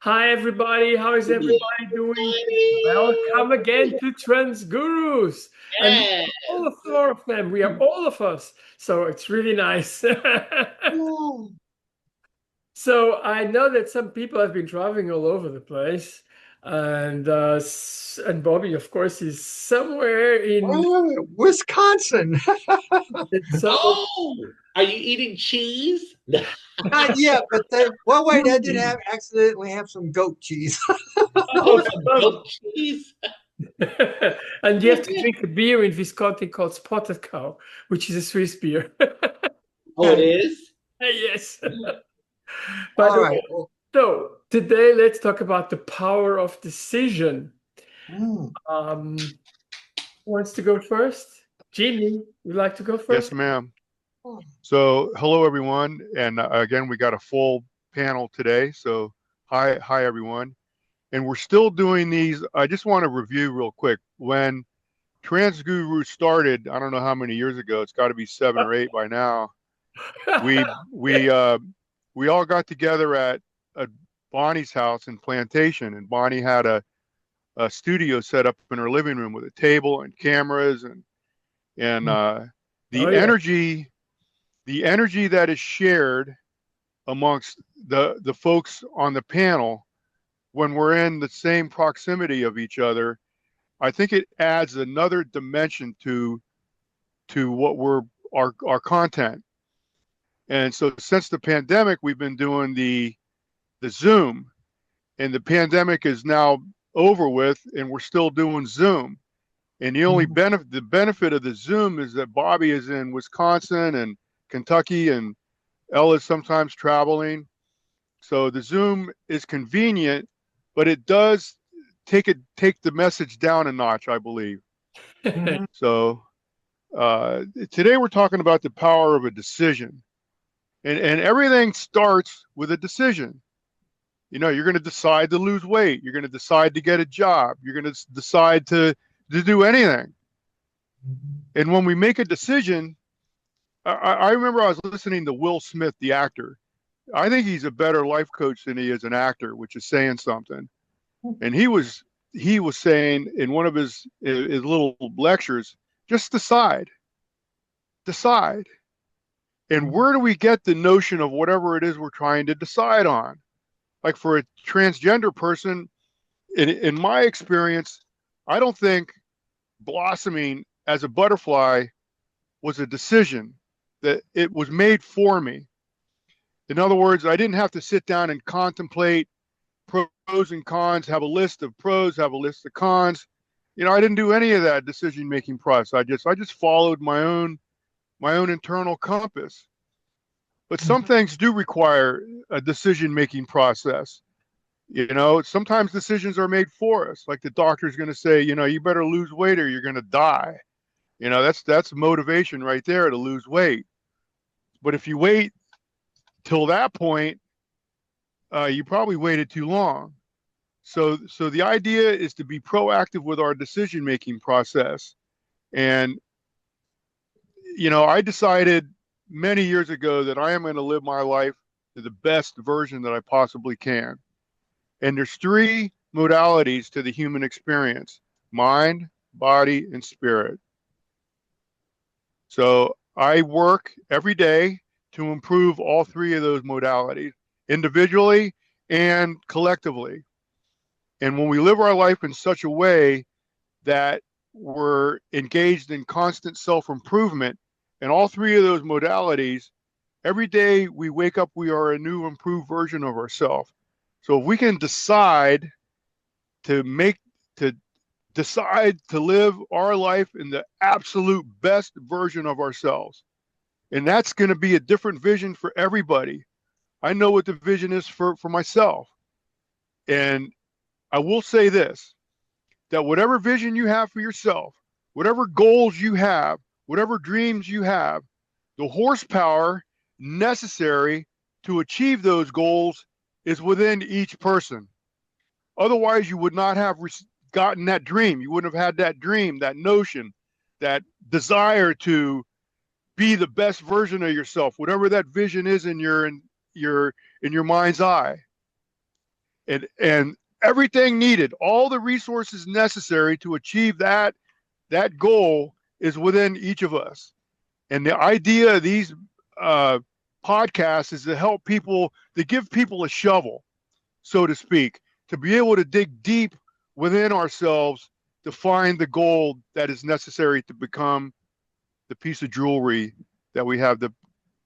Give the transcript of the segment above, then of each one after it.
Hi, everybody. How is everybody doing? Welcome again to Trans Gurus. And Yeah. all four of them, we are all of us. So it's really nice. So I know that some people have been traveling all over the place. And Bobby, of course, is somewhere in Oh, Wisconsin. so Oh, are you eating cheese? Not yet, but well, wait, I did have accidentally have some goat cheese. Oh, some goat cheese. and you have to drink a beer in Wisconsin called Spotted Cow, which is a Swiss beer. Oh, it is? Yes. By All the right. way, Well, so today let's talk about the power of decision. mm, Um, who wants to go first? Jimmy, would like to go Yes, first? ma'am. oh, So, hello everyone, and again, we got a full panel today. So, hi everyone, and we're still doing these. I just want to review real quick. When Transguru started, I don't know how many years ago. It's got to be 7 or 8 by now. We we uh, we all got together at Bonnie's house in Plantation, and Bonnie had a studio set up in her living room with a table and cameras and Oh the yeah. energy the energy that is shared amongst the folks on the panel when we're in the same proximity of each other, I think it adds another dimension to what we're our content. And so since the pandemic, we've been doing the Zoom, and the pandemic is now over with, and we're still doing Zoom. And mm, the benefit of the Zoom is that Bobby is in Wisconsin and Kentucky, and Ella's sometimes traveling. So the Zoom is convenient, but it does take the message down a notch, I believe. mhm, So today we're talking about the power of a decision, and everything starts with a decision. You know, you're going to decide to lose weight. You're going to decide to get a job. You're going to decide to do anything. mhm. And when we make a decision, I remember I was listening to Will Smith, the actor. I think he's a better life coach than he is an actor, which is saying something. And he was saying in one of his little lectures, just decide. And where do we get the notion of whatever it is we're trying to decide on? Like for a transgender person, in my experience, I don't think blossoming as a butterfly was a decision, that it was made for me. In other words, I didn't have to sit down and contemplate pros and cons, have a list of pros, have a list of cons. You know, I didn't do any of that decision making process. I just followed my own internal compass. But some things do require a decision making process. You know, sometimes decisions are made for us. Like the doctor's going to say, you know, you better lose weight or you're going to die. You know, that's motivation right there to lose weight. But if you wait till that point, you probably waited too long. So the idea is to be proactive with our decision making process. And you know, I decided many years ago that I am going to live my life to the best version that I possibly can. And there's three modalities to the human experience: mind, body, and spirit. So I work every day to improve all three of those modalities individually and collectively. And when we live our life in such a way that we're engaged in constant self improvement in all three of those modalities, every day we wake up, we are a new, improved version of ourselves. So if we can to make, to decide to live our life in the absolute best version of ourselves, and that's going to be a different vision for everybody. I know what the vision is for myself. And I will say this, that whatever vision you have for yourself, whatever goals you have, whatever dreams you have, the horsepower necessary to achieve those goals is within each person. Otherwise, you would not have gotten that dream. You wouldn't have had that dream, that notion, that desire to be the best version of yourself, whatever that vision is in your mind's eye. and everything needed, all the resources necessary to achieve that goal is within each of us. And the idea of these podcasts is to help people, to give people a shovel, so to speak, to be able to dig deep within ourselves to find the gold that is necessary to become the piece of jewelry that we have the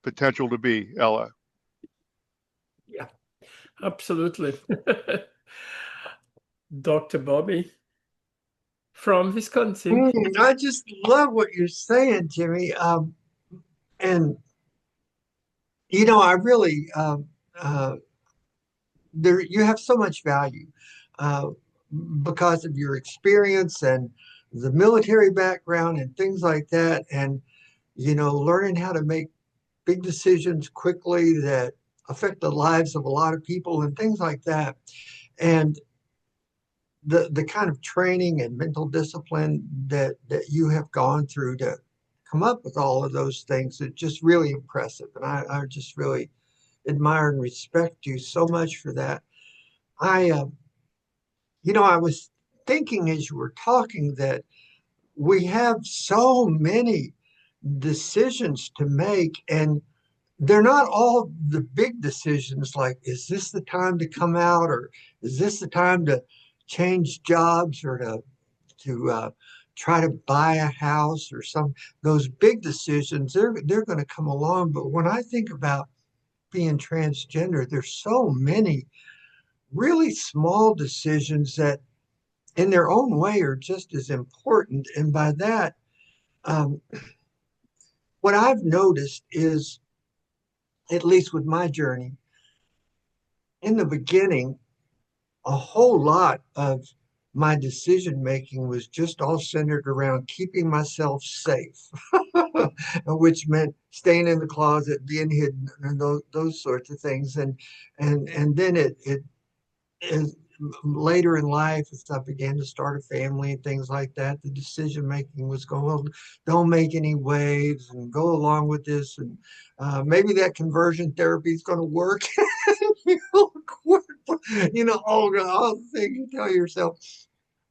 potential to be, Ella. Yeah, absolutely. Dr. Bobby from Wisconsin. I just love what you're saying, Jimmy. And I really there you have so much value uh, because of your experience and the military background and things like that, and learning how to make big decisions quickly that affect the lives of a lot of people and things like that. And the kind of training and mental discipline that you have gone through to come up with all of those things is just really impressive. And I just really admire and respect you so much for that. I I was thinking as you were talking that we have so many decisions to make, and they're not all the big decisions like, is this the time to come out, or is this the time to change jobs, or to try to buy a house, or some those big decisions, they're going to come along. But when I think about being transgender, there's so many really small decisions that in their own way are just as important. And by that, um, what I've noticed is, at least with my journey, in the beginning, a whole lot of my decision making was just all centered around keeping myself safe, which meant staying in the closet, being hidden, and those sorts of things. And then it later in life, as I began to start a family and things like that, the decision making was going, well, don't make any waves and go along with this. And maybe that conversion therapy is going to work. All the things you tell yourself.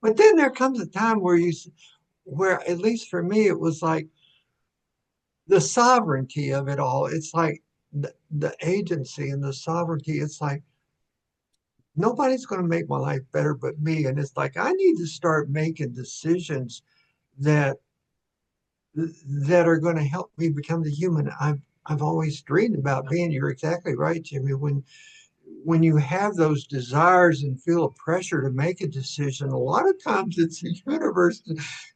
But then there comes a time where, at least for me, it was like the sovereignty of it all. It's like the agency and the sovereignty. It's like, nobody's going to make my life better but me. And it's like, I need to start making decisions that that are going to help me become the human I've always dreamed about being. You're exactly right, Jimmy. When you have those desires and feel a pressure to make a decision, a lot of times it's the universe.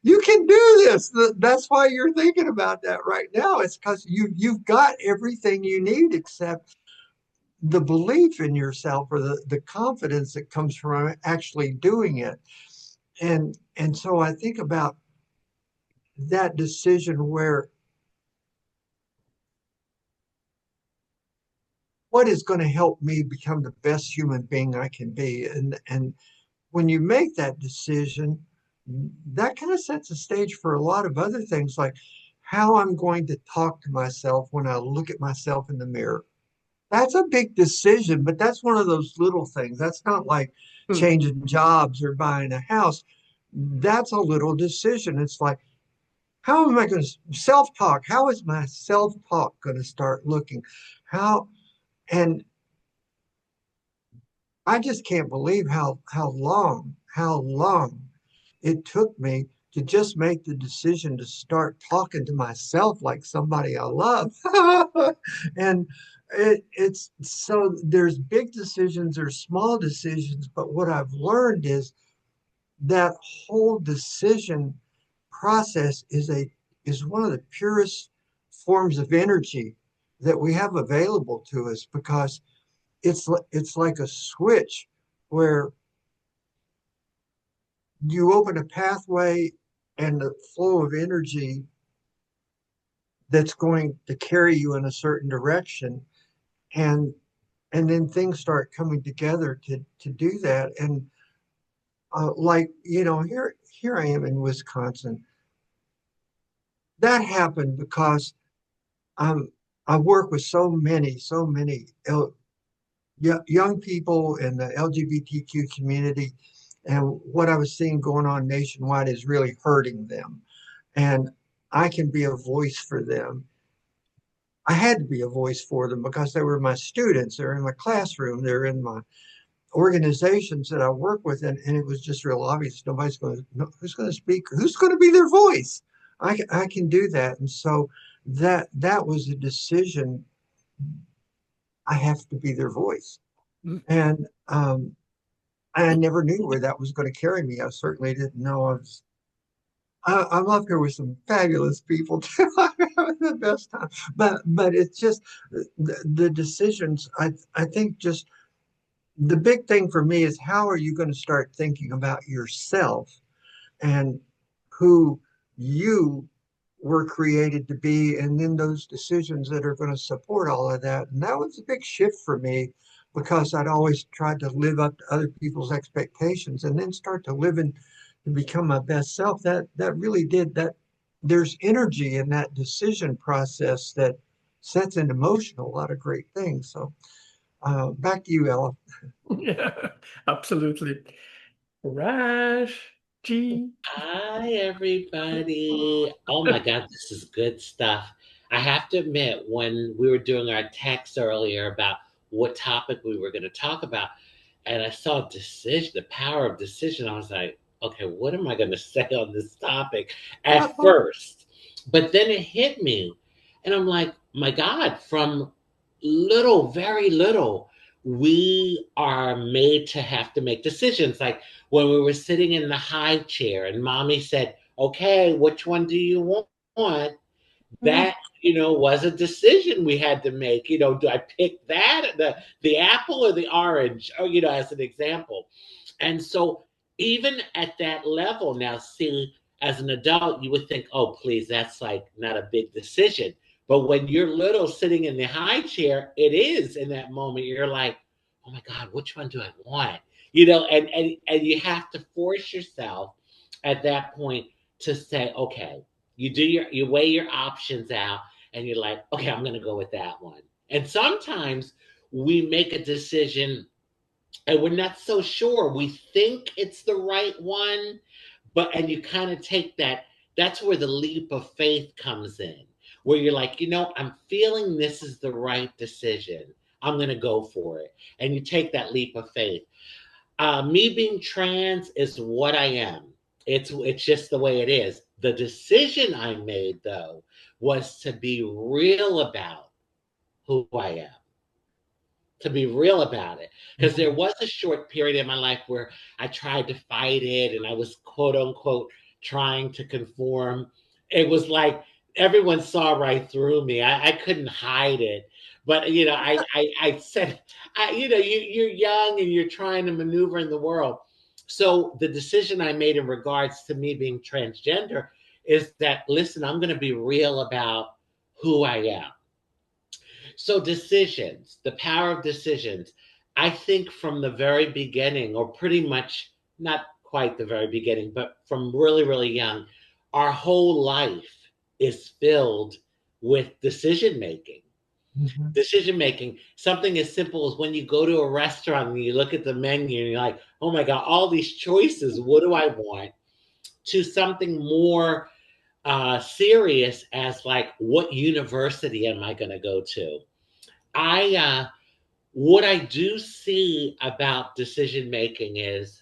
You can do this. That's why you're thinking about that right now. It's because you've got everything you need, except the belief in yourself, or the confidence that comes from actually doing it. And so I think about that decision where, what is going to help me become the best human being I can be? And when you make that decision, that kind of sets the stage for a lot of other things, like how I'm going to talk to myself when I look at myself in the mirror. That's a big decision, but that's one of those little things. That's not like changing jobs or buying a house. That's a little decision. It's like, how am I going to self-talk? How is my self-talk going to start looking? And I just can't believe how long it took me to just make the decision to start talking to myself like somebody I love. And it's so there's big decisions, there's small decisions, but what I've learned is that whole decision process is one of the purest forms of energy that we have available to us, because it's like a switch where you open a pathway and the flow of energy that's going to carry you in a certain direction, and then things start coming together to do that. And like, here I am in Wisconsin. That happened because I work with so many young people in the LGBTQ community, and what I was seeing going on nationwide is really hurting them. And I can be a voice for them. I had to be a voice for them because they were my students. They're in my classroom. They're in my organizations that I work with, and it was just real obvious. Nobody's going to no, who's going to speak. Who's going to be their voice? I can do that, and so that was a decision. I have to be their voice, and I never knew where that was going to carry me. I certainly didn't know I was. I'm up here with some fabulous people too. I'm having the best time, but it's just the decisions. I think just the big thing for me is how are you going to start thinking about yourself and who you were created to be, and then those decisions that are going to support all of that. And that was a big shift for me because I'd always tried to live up to other people's expectations and then start to live in to become my best self. That really did that. There's energy in that decision process that sets in motion a lot of great things. So back to you, Ella. Yeah, absolutely. Rash G. Hi, everybody. Oh my God, this is good stuff. I have to admit, when we were doing our text earlier about what topic we were going to talk about, and I saw decision, the power of decision, I was like, okay, what am I going to say on this topic at first? But then it hit me, and I'm like, my God, from little, very little, we are made to have to make decisions. Like when we were sitting in the high chair and mommy said, okay, which one do you want? That, was a decision we had to make. Do I pick that, the apple or the orange? Or, as an example. And so even at that level now, see, as an adult, you would think, oh, please, that's like not a big decision. But when you're little sitting in the high chair, it is in that moment. You're like, oh my God, which one do I want? And you have to force yourself at that point to say, okay, you weigh your options out and you're like, okay, I'm gonna go with that one. And sometimes we make a decision and we're not so sure. We think it's the right one, and you kind of take that's where the leap of faith comes in, where you're like, I'm feeling this is the right decision. I'm going to go for it. And you take that leap of faith. Me being trans is what I am. It's just the way it is. The decision I made, though, was to be real about who I am, to be real about it. Because there was a short period in my life where I tried to fight it and I was quote unquote trying to conform. It was like everyone saw right through me. I couldn't hide it. But I said, you're young and you're trying to maneuver in the world. So the decision I made in regards to me being transgender is that, listen, I'm going to be real about who I am. So decisions, the power of decisions. I think from the very beginning, or pretty much not quite the very beginning, but from really, really young, our whole life is filled with decision making. Mm-hmm. Decision making, something as simple as when you go to a restaurant and you look at the menu and you're like, oh my God, all these choices, what do I want? To something more serious as like, what university am I going to go to? What I do see about decision making is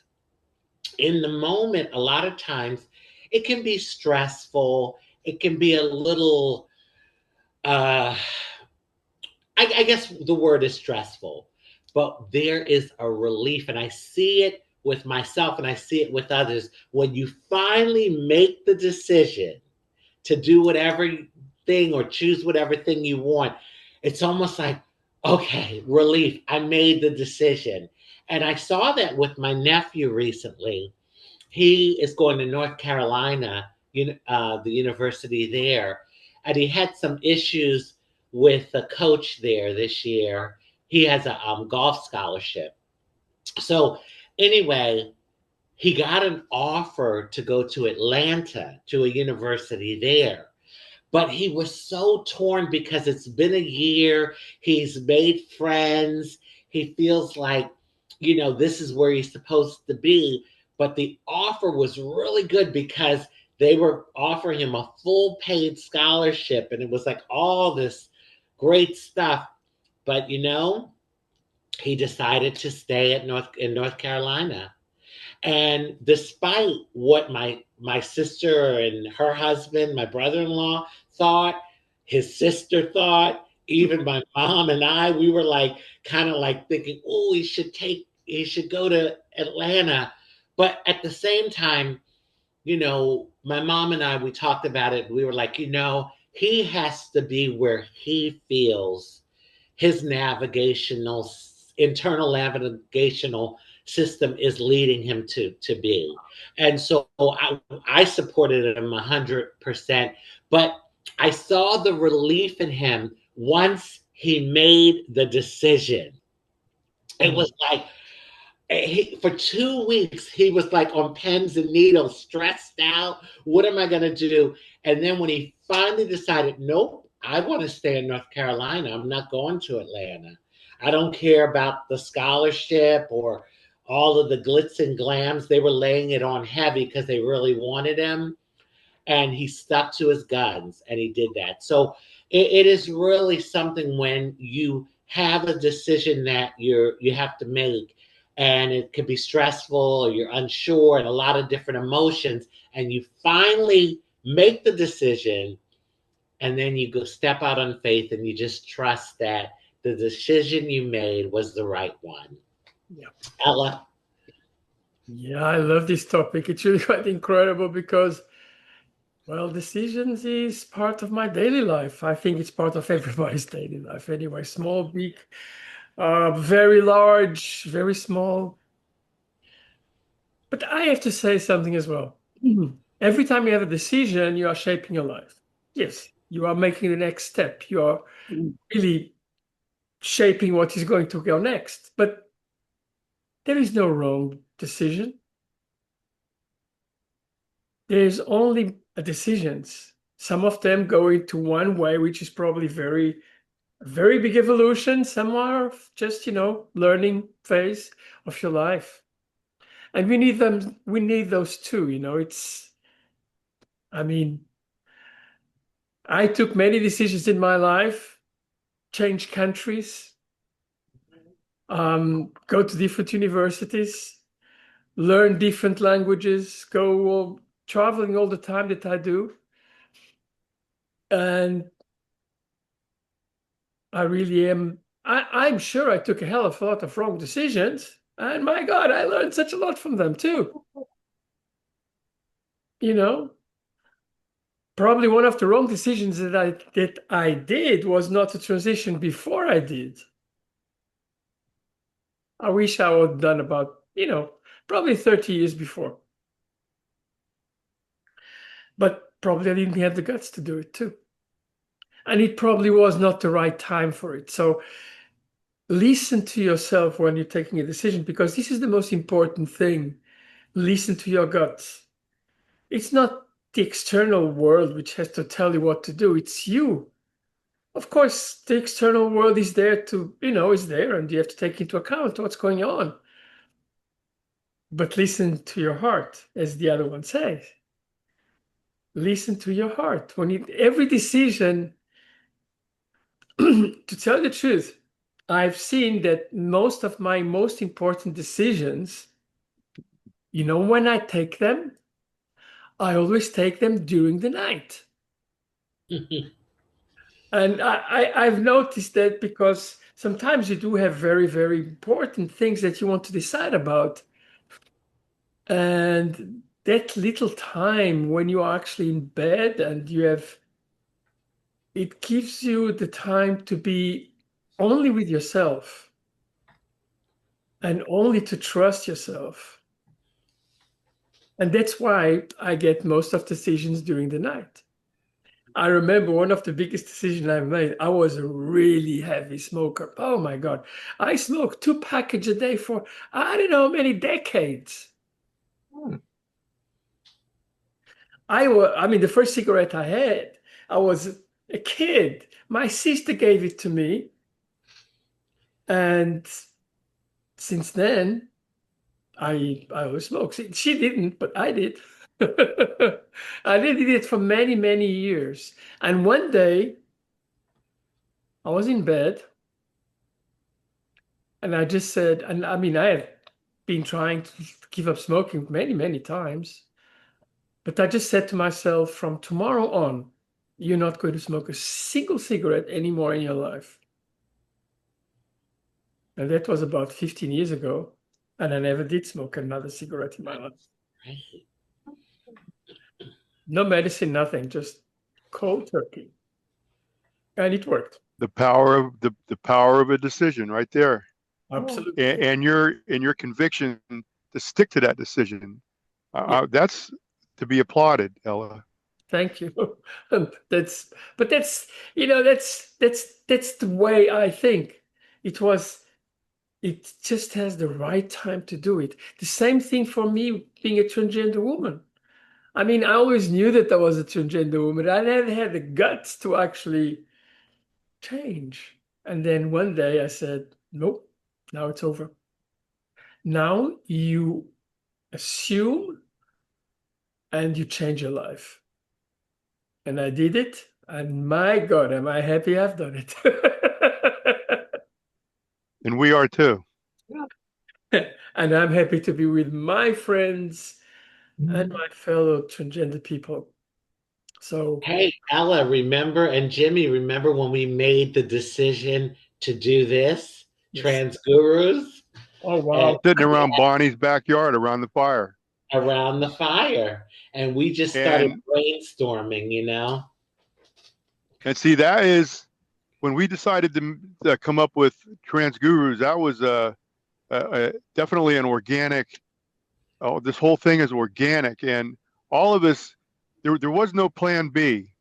in the moment, a lot of times it can be stressful. It can be a little, I guess the word is stressful, but there is a relief. And I see it with myself and I see it with others. When you finally make the decision to do whatever thing or choose whatever thing you want, it's almost like, okay, relief. I made the decision. And I saw that with my nephew recently. He is going to North Carolina, the university there, and he had some issues with the coach there this year. He has a golf scholarship. So anyway, he got an offer to go to Atlanta to a university there. But he was so torn because it's been a year. He's made friends. he feels like, this is where he's supposed to be. But the offer was really good because they were offering him a full paid scholarship, and it was like all this great stuff. But he decided to stay in North Carolina. And despite what my sister and her husband, my brother-in-law thought, his sister thought, even my mom and I, we were like kind of like thinking, oh, he should go to Atlanta. But at the same time, my mom and I, we talked about it. We were like, he has to be where he feels his internal navigational system is leading him to be. And so I supported him 100%, but I saw the relief in him once he made the decision. It was like, for 2 weeks, he was like on pins and needles, stressed out. What am I going to do? And then when he finally decided, nope, I want to stay in North Carolina. I'm not going to Atlanta. I don't care about the scholarship or all of the glitz and glams. They were laying it on heavy because they really wanted him. And he stuck to his guns and he did that. So it is really something when you have a decision that you have to make, and it could be stressful or you're unsure and a lot of different emotions, and you finally make the decision, and then you go step out on faith and you just trust that the decision you made was the right one. Yeah. Ella? Yeah, I love this topic. It's really quite incredible because, well, decisions is part of my daily life. I think it's part of everybody's daily life anyway. Small, big, very large, very small. But I have to say something as well. Every time you have a decision, you are shaping your life. Yes, you are making the next step. You are really shaping what is going to go next. But there is no wrong decision. There's only decisions. Some of them go into one way, which is probably very big evolution. Some are just, learning phase of your life. And we need them. We need those too. I took many decisions in my life, change countries, go to different universities, learn different languages, go traveling all the time that I do. And I really am. I'm sure I took a hell of a lot of wrong decisions. And my God, I learned such a lot from them too. Probably one of the wrong decisions that I did was not to transition before I did. I wish I would have done about, probably 30 years before. But probably I didn't have the guts to do it too. And it probably was not the right time for it. So listen to yourself when you're taking a decision, because this is the most important thing. Listen to your guts. It's not the external world which has to tell you what to do. It's you. Of course, the external world is there is there, and you have to take into account what's going on. But listen to your heart, as the other one says. Listen to your heart. Every decision, to tell the truth, I've seen that most of my most important decisions, when I take them, I always take them during the night. And I've noticed that because sometimes you do have very, very important things that you want to decide about. And that little time when you are actually in bed and it gives you the time to be only with yourself and only to trust yourself. And that's why I get most of the decisions during the night. I remember one of the biggest decisions I made. I was a really heavy smoker. Oh my God. I smoked 2 packages a day for, I don't know, many decades. The first cigarette I had, I was a kid. My sister gave it to me. And since then, I always smoke. She didn't, but I did. I did it for many, many years. And one day I was in bed and I just said, and I mean, I have been trying to give up smoking many, many times, but I just said to myself, from tomorrow on, you're not going to smoke a single cigarette anymore in your life. And that was about 15 years ago. And I never did smoke another cigarette in my life. Right. No medicine, nothing, just cold turkey. And it worked. The power of the power of a decision right there. Absolutely. And your conviction to stick to that decision. Yeah. That's to be applauded, Ella. Thank you. That's the way I think. It just has the right time to do it. The same thing for me being a transgender woman. I mean, I always knew that I was a transgender woman. I never had the guts to actually change. And then one day I said, nope, now it's over. Now you assume and you change your life. And I did it. And my God, am I happy I've done it. And we are too. And I'm happy to be with my friends and my fellow transgender people. So, Hey, Ella, remember, and Jimmy, remember when we made the decision to do this, yes. Trans Gurus, Oh, wow. Sitting around Bonnie's backyard around the fire. around the fire, and we just started brainstorming, you know? And see, that is when we decided to come up with Trans Gurus. That was definitely an organic. Oh, this whole thing is organic, and all of us. There was no plan B.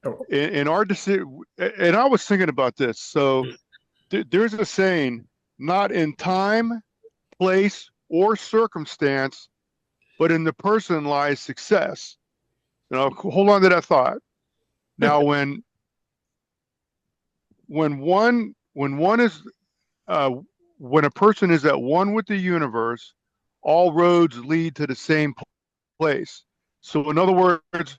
Oh. In our decision, and I was thinking about this. So there's a saying: not in time, place, or circumstance, but in the person lies success. Now, hold on to that thought. Now, when one is when a person is at one with the universe, all roads lead to the same place. So, in other words,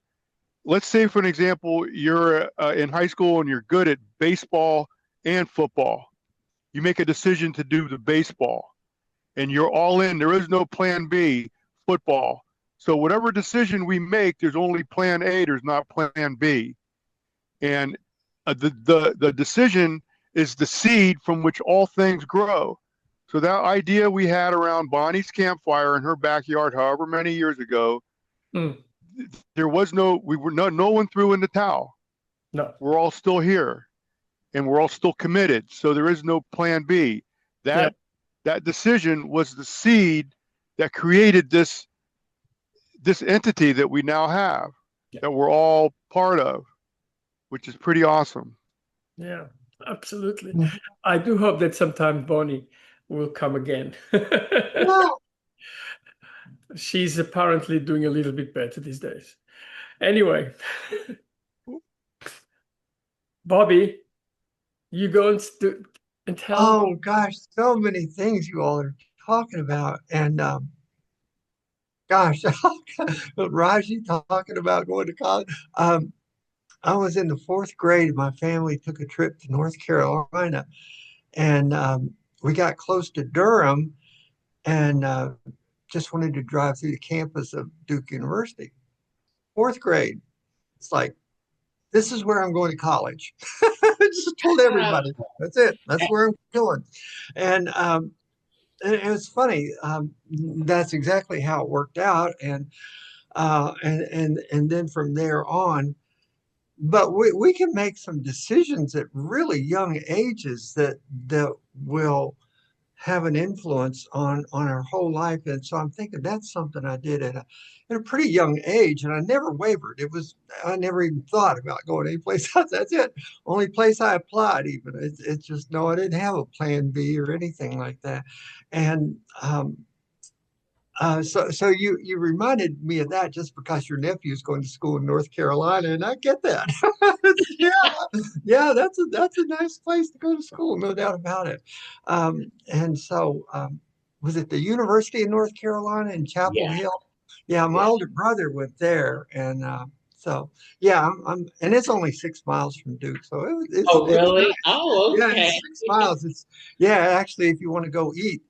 let's say, for an example, you're in high school and you're good at baseball and football. You make a decision to do the baseball, and you're all in. There is no plan B, football. So, whatever decision we make, there's only plan A. There's not plan B. And the decision is the seed from which all things grow. So that idea we had around Bonnie's campfire in her backyard, however many years ago, there was no one threw in the towel. No, we're all still here, and we're all still committed. So there is no plan B. That decision was the seed that created this entity that we now have, that we're all part of, which is pretty awesome. Yeah, absolutely. I do hope that sometime Bonnie will come again. She's apparently doing a little bit better these days. Anyway, Bobby, you go and tell. Oh gosh, so many things you all are talking about. And gosh, Raji talking about going to college. I was in the fourth grade. My family took a trip to North Carolina, and we got close to Durham, and just wanted to drive through the campus of Duke University. Fourth grade, it's like, this is where I'm going to college. I just told everybody, that's it. That's where I'm going. And it was funny. That's exactly how it worked out. And then from there on, but we can make some decisions at really young ages that will have an influence on our whole life. And so I'm thinking that's something I did at a pretty young age, and I never wavered. I never even thought about going anyplace else. That's it. Only place I applied even. It's just, no, I didn't have a plan B or anything like that. And So you reminded me of that just because your nephew's going to school in North Carolina, and I get that. Yeah, that's a nice place to go to school, no doubt about it. And so, was it the University of North Carolina in Chapel Yeah, Hill? Yeah, my yeah. older brother went there, and so yeah, and it's only 6 miles from Duke, so Oh, it's really? Oh, yeah, okay. it's 6 miles. It's yeah, actually, if you want to go eat,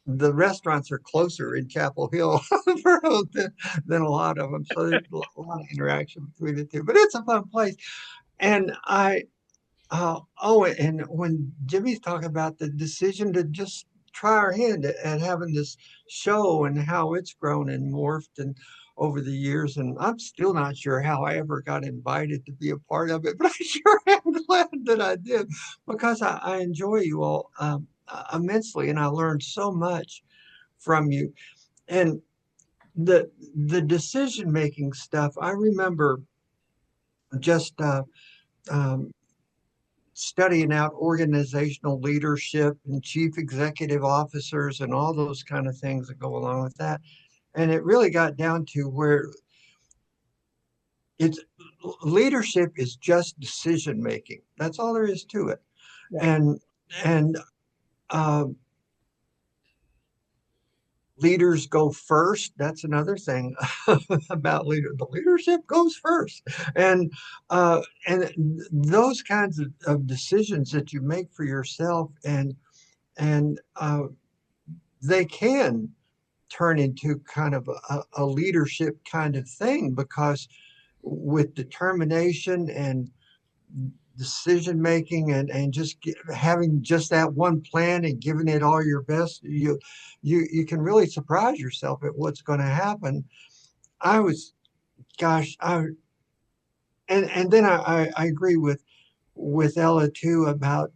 the restaurants are closer in Chapel Hill than a lot of them. So there's a lot of interaction between the two. But it's a fun place. And and when Jimmy's talking about the decision to just try our hand at having this show and how it's grown and morphed and over the years, and I'm still not sure how I ever got invited to be a part of it, but I sure am glad that I did because I enjoy you all immensely, and I learned so much from you. And the decision making stuff, I remember just um, studying out organizational leadership and chief executive officers and all those kind of things that go along with that. And it really got down to where it's leadership is just decision making. That's all there is to it. Yeah. And uh, leaders go first. That's another thing about leader. The leadership goes first, and those kinds of decisions that you make for yourself, and they can turn into kind of a leadership kind of thing because with determination and decision making and just having just that one plan and giving it all your best, you can really surprise yourself at what's going to happen. I was, gosh, and then I agree with Ella too about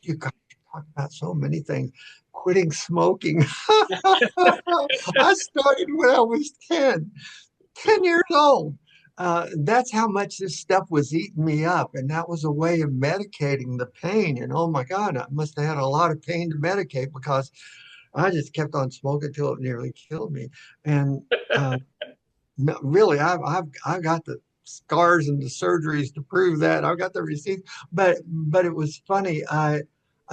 you got to talk about so many things. Quitting smoking. I started when I was 10 years old. That's how much this stuff was eating me up. And that was a way of medicating the pain. And oh my God, I must have had a lot of pain to medicate because I just kept on smoking till it nearly killed me. And no, really, I've got the scars and the surgeries to prove that. I've got the receipts. But it was funny. I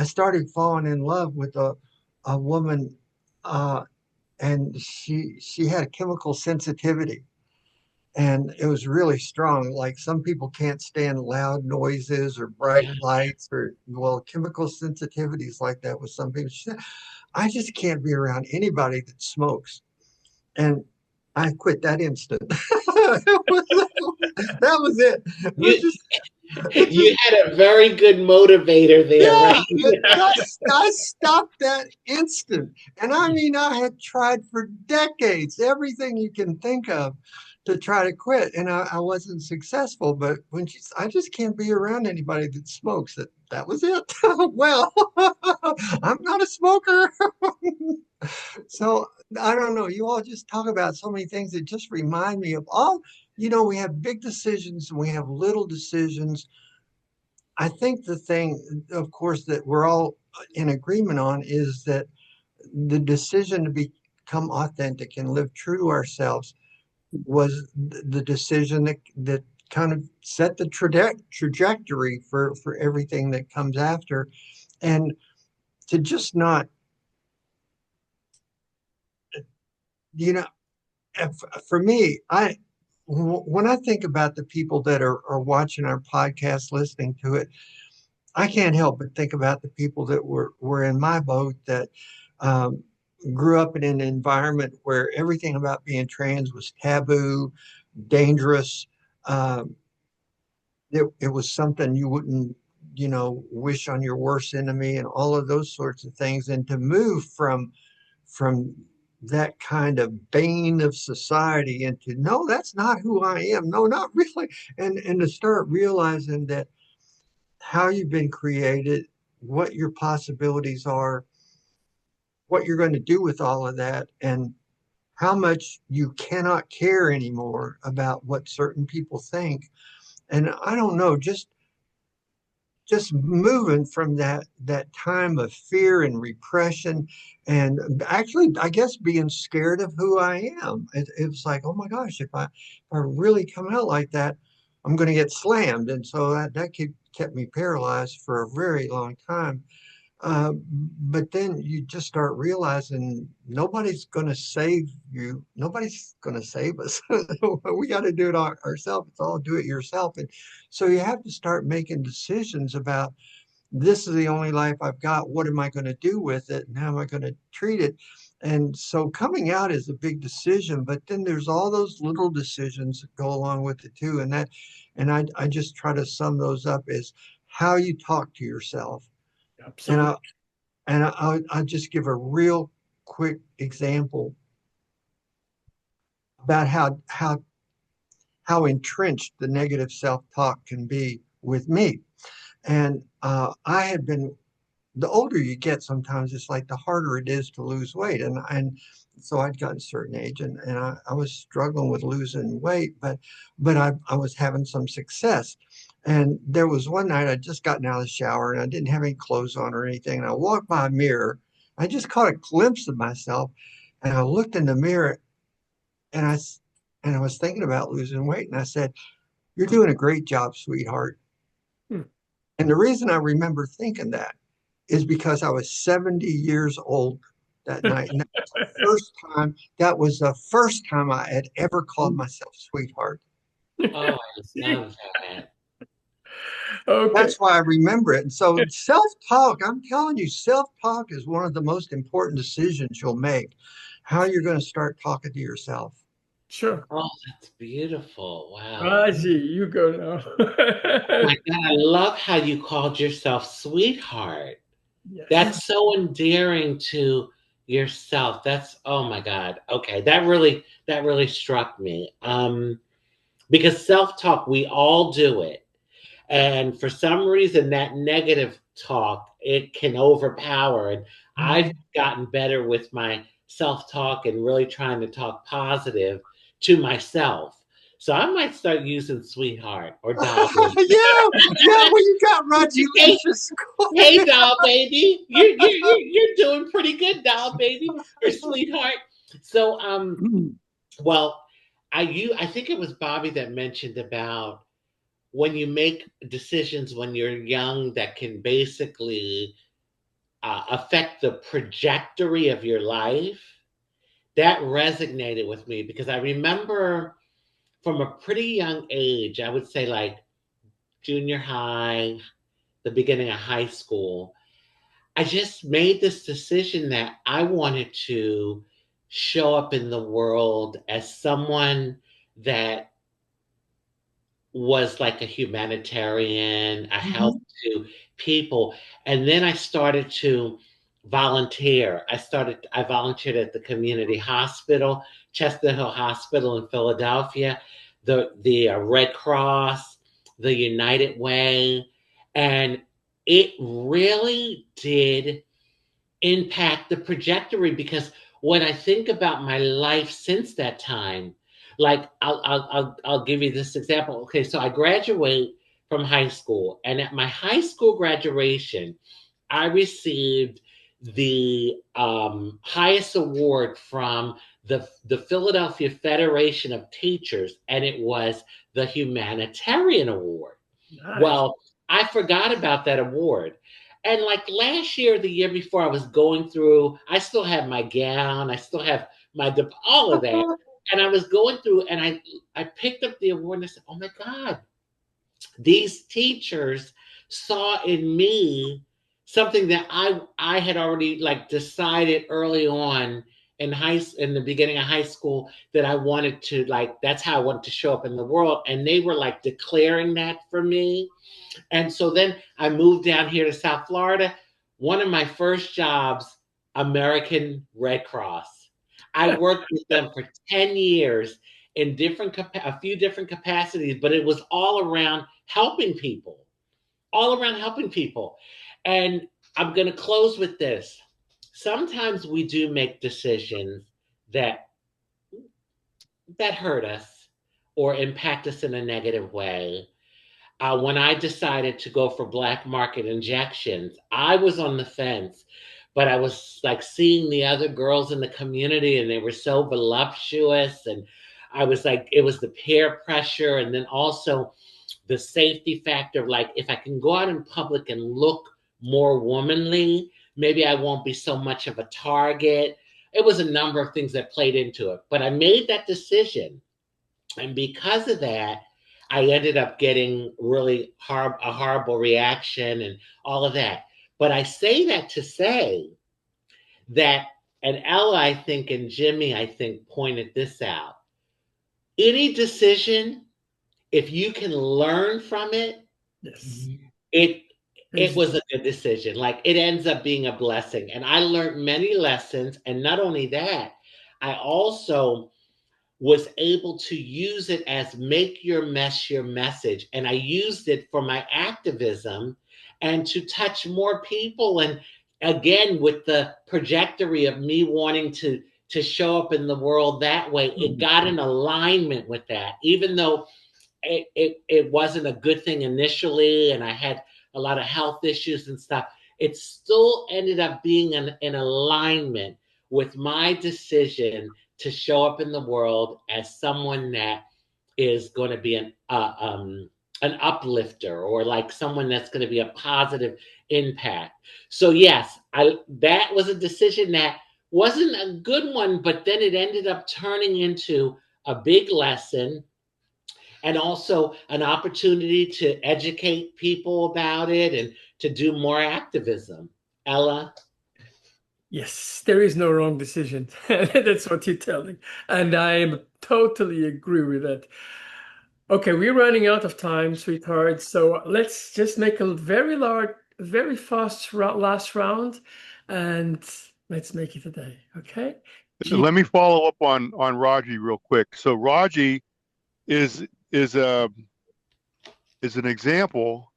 started falling in love with a woman, and she had a chemical sensitivity, and it was really strong. Like some people can't stand loud noises or bright Yeah. lights, or well, chemical sensitivities like that with some people. She said, I just can't be around anybody that smokes. And I quit that instant. That was it. It was You just, it you just, had a very good motivator there, yeah, right? I stopped that instant. And I mean, I had tried for decades, everything you can think of to try to quit. And I wasn't successful. But when I just can't be around anybody that smokes. That was it. Well, I'm not a smoker. So I don't know. You all just talk about so many things that just remind me of all, we have big decisions and we have little decisions. I think the thing, of course, that we're all in agreement on is that the decision to become authentic and live true to ourselves was the decision that kind of set the trajectory for everything that comes after. And to just not, you know, for me, when I think about the people that are watching our podcast, listening to it, I can't help but think about the people that were in my boat that um, grew up in an environment where everything about being trans was taboo, dangerous. Um, it was something you wouldn't, wish on your worst enemy, and all of those sorts of things. And to move from that kind of bane of society into no, that's not who I am. No, not really. And to start realizing that how you've been created, what your possibilities are, what you're going to do with all of that, and how much you cannot care anymore about what certain people think. And I don't know, just just moving from that time of fear and repression, and actually, I guess, being scared of who I am. It was like, oh my gosh, if I really come out like that, I'm going to get slammed. And so that kept me paralyzed for a very long time. But then you just start realizing nobody's going to save you. Nobody's going to save us. We got to do it ourselves. It's all do it yourself. And so you have to start making decisions about, this is the only life I've got. What am I going to do with it? And how am I going to treat it? And so coming out is a big decision, but then there's all those little decisions that go along with it too. And I just try to sum those up as how you talk to yourself. And Absolutely. I'll just give a real quick example about how entrenched the negative self-talk can be with me. And I had been, the older you get, sometimes it's like the harder it is to lose weight. And so I'd gotten a certain age, and I was struggling with losing weight, but I was having some success. And there was one night I'd just gotten out of the shower and I didn't have any clothes on or anything. And I walked by a mirror. I just caught a glimpse of myself, and I looked in the mirror, and I was thinking about losing weight. And I said, "You're doing a great job, sweetheart." Hmm. And the reason I remember thinking that is because I was 70 years old that night. And that was the first time I had ever called myself sweetheart. Oh, I love that. Okay. That's why I remember it. And so self-talk, I'm telling you, self-talk is one of the most important decisions you'll make, how you're going to start talking to yourself. Sure. Oh, that's beautiful. Wow. I see. You go Oh now. my God, I love how you called yourself sweetheart. Yes. That's so endearing to yourself. That's, oh my God. Okay, that really struck me. Because self-talk, we all do it. And for some reason, that negative talk, it can overpower. And I've Mhm. gotten better with my self-talk and really trying to talk positive to myself. So I might start using sweetheart or doll baby. Yeah, well, you got Roger Hey, Lynch's score. hey, doll baby, you're doing pretty good, doll baby or sweetheart. So well, I think it was Bobby that mentioned about when you make decisions when you're young that can basically affect the trajectory of your life. That resonated with me because I remember from a pretty young age, I would say like junior high, the beginning of high school, I just made this decision that I wanted to show up in the world as someone that was like a humanitarian, a help Mhm. to people. And then I started to volunteer. I volunteered at the community hospital, Chestnut Hill Hospital in Philadelphia, the Red Cross, the United Way. And it really did impact the trajectory because when I think about my life since that time, like I'll give you this example. Okay, so I graduate from high school, and at my high school graduation, I received the highest award from the Philadelphia Federation of Teachers, and it was the Humanitarian Award. Nice. Well, I forgot about that award. And like last year, the year before, I was going through, I still have my gown, I still have my, all of that. And I was going through and I picked up the award and I said, oh my God, these teachers saw in me something that I had already like decided early on in the beginning of high school that I wanted to like that's how I wanted to show up in the world, and they were like declaring that for me. And so then I moved down here to South Florida. One of my first jobs, American Red Cross. I worked with them for 10 years in a few different capacities, but it was all around helping people, all around helping people. And I'm going to close with this. Sometimes we do make decisions that hurt us or impact us in a negative way. when I decided to go for black market injections, I was on the fence, but I was like seeing the other girls in the community and they were so voluptuous. And I was like, it was the peer pressure. And then also the safety factor of like, if I can go out in public and look more womanly, maybe I won't be so much of a target. It was a number of things that played into it, but I made that decision. And because of that, I ended up getting really a horrible reaction and all of that. But I say that to say that, and Ella, I think, and Jimmy, I think, pointed this out. Any decision, if you can learn from it, Yes. it it was a good decision. Like it ends up being a blessing. And I learned many lessons. And not only that, I also was able to use it as make your mess your message. And I used it for my activism and to touch more people. And again, with the trajectory of me wanting to show up in the world that way, it got in alignment with that, even though it wasn't a good thing initially and I had a lot of health issues and stuff. It still ended up being in alignment with my decision to show up in the world as someone that is going to be an uplifter, or like someone that's going to be a positive impact. So yes, that was a decision that wasn't a good one, but then it ended up turning into a big lesson and also an opportunity to educate people about it and to do more activism. Ella? Yes, there is no wrong decision. That's what you're telling. And I totally agree with that. Okay, we're running out of time, sweetheart. So let's just make a very fast last round, and let's make it a day. Okay? Let me follow up on Raji real quick. So Raji is is a is an example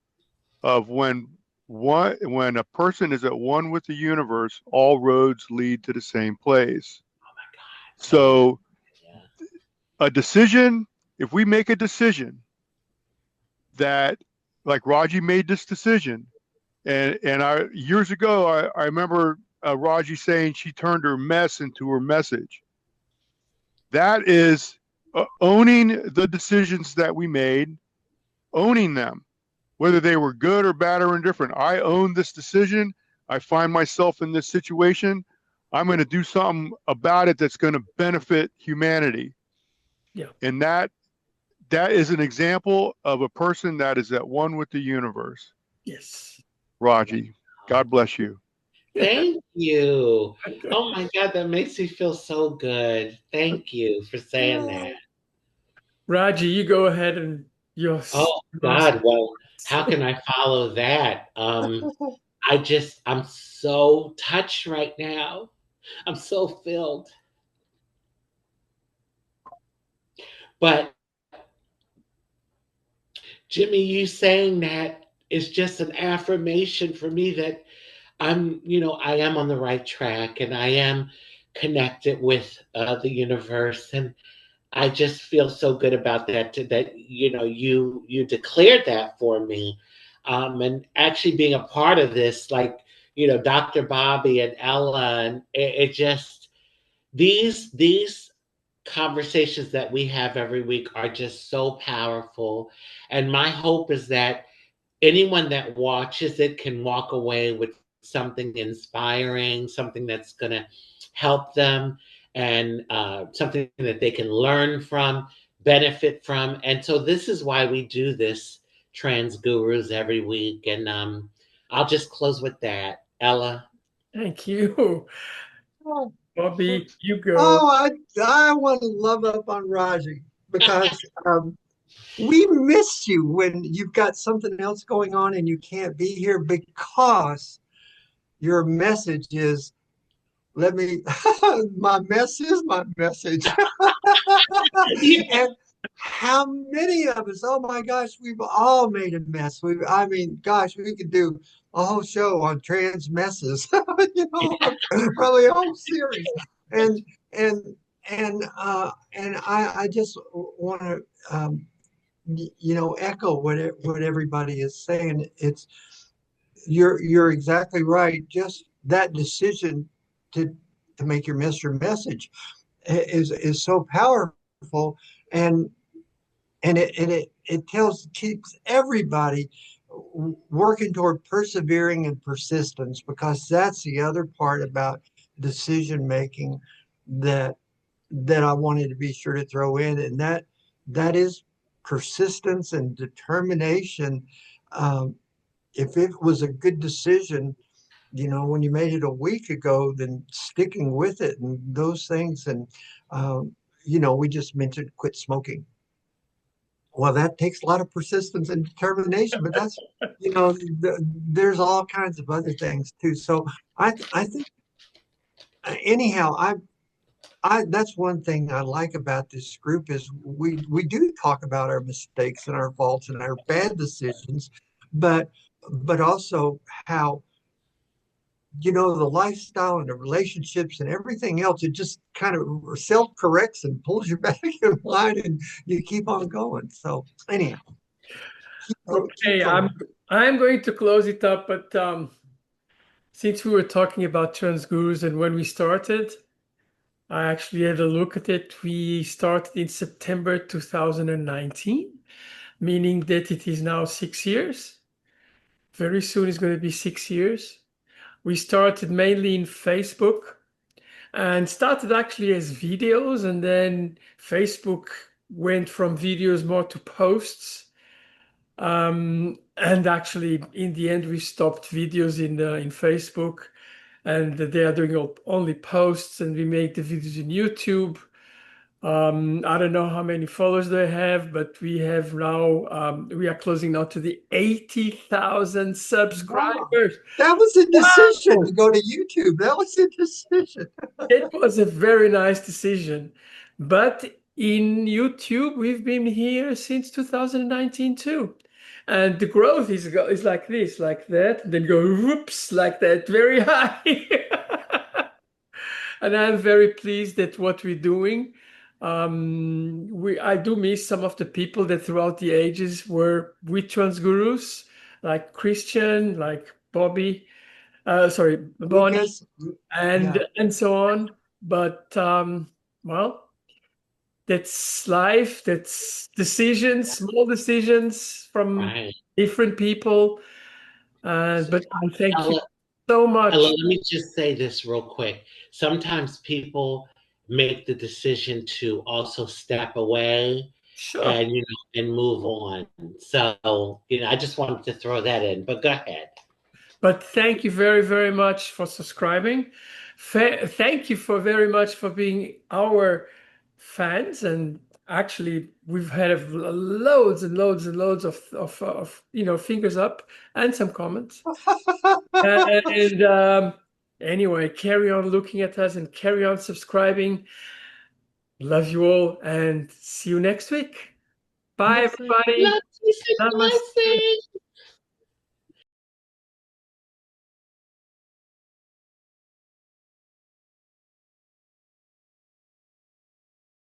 of when a person is at one with the universe, all roads lead to the same place. Oh my God. So Yeah. a decision, if we make a decision that, like Raji made this decision, and I years ago I remember Raji saying she turned her mess into her message. That is owning the decisions that we made, owning them, whether they were good or bad or indifferent. I own this decision. I find myself in this situation. I'm going to do something about it that's going to benefit humanity. Yeah. And that is an example of a person that is at one with the universe. Yes. Raji, God bless you. Thank you. Oh my God, that makes me feel so good. Thank you for saying that. Raji, you go ahead and Oh God, well, how can I follow that? I'm so touched right now. I'm so filled. But Jimmy, you saying that is just an affirmation for me that I am on the right track and I am connected with the universe. And I just feel so good about that, that, you declared that for me. And actually being a part of this, like, Dr. Bobby and Ella, and it just, these conversations that we have every week are just so powerful. And my hope is that anyone that watches it can walk away with something inspiring, something that's going to help them, and something that they can learn from, benefit from. And so this is why we do this Trans Gurus every week. And I'll just close with that. Ella? Thank you. Bobby, you go. Oh, I want to love up on Raji because we miss you when you've got something else going on and you can't be here because your message is, let me, my mess is my message. And how many of us, oh my gosh, we've all made a mess. I mean, gosh, we could do a whole show on trans messes, probably a whole series. And and and I just want to echo what everybody is saying. You're exactly right. Just that decision to make your Mr. Message is so powerful, and it keeps everybody working toward persevering and persistence, because that's the other part about decision making that I wanted to be sure to throw in, and that is persistence and determination. Um, if it was a good decision, when you made it a week ago, then sticking with it and those things. And, we just mentioned quit smoking. Well, that takes a lot of persistence and determination, but that's, there's all kinds of other things too. So I think, anyhow, that's one thing I like about this group is we do talk about our mistakes and our faults and our bad decisions, but also how, the lifestyle and the relationships and everything else, it just kind of self-corrects and pulls you back in line, and you keep on going. So anyhow, keep Okay, going. I'm going to close it up, but since we were talking about trans gurus and when we started, I actually had a look at it. We started in September 2019, meaning that it is now 6 years. Very soon it's going to be 6 years. We started mainly in Facebook and started actually as videos, and then Facebook went from videos more to posts. And actually, in the end, we stopped videos in Facebook, and they are doing only posts, and we make the videos in YouTube. I don't know how many followers they have, but we have now, we are closing now to the 80,000 Wow. subscribers. That was a decision Wow! to go to YouTube. That was a decision. It was a very nice decision. But in YouTube, we've been here since 2019 too. And the growth is like this, like that, then go whoops, like that, very high. And I'm very pleased at what we're doing. I do miss some of the people that throughout the ages were with trans gurus, like Christian, like Bobby, sorry, Bonnie, Lucas, and yeah. so on. But well, that's life. That's decisions, small decisions from Right. different people. So, But I thank you Ella, so Ella, much. let me just say this real quick. Sometimes people make the decision to also step away Sure. and and move on. So, I just wanted to throw that in, but go ahead. But thank you very, very much for subscribing. Thank you for very much for being our fans. And actually, we've had loads and loads and loads of fingers up and some comments. And anyway, carry on looking at us and carry on subscribing. Love you all and see you next week. Bye, Next week. everybody. Love, peace, and Namaste. blessings.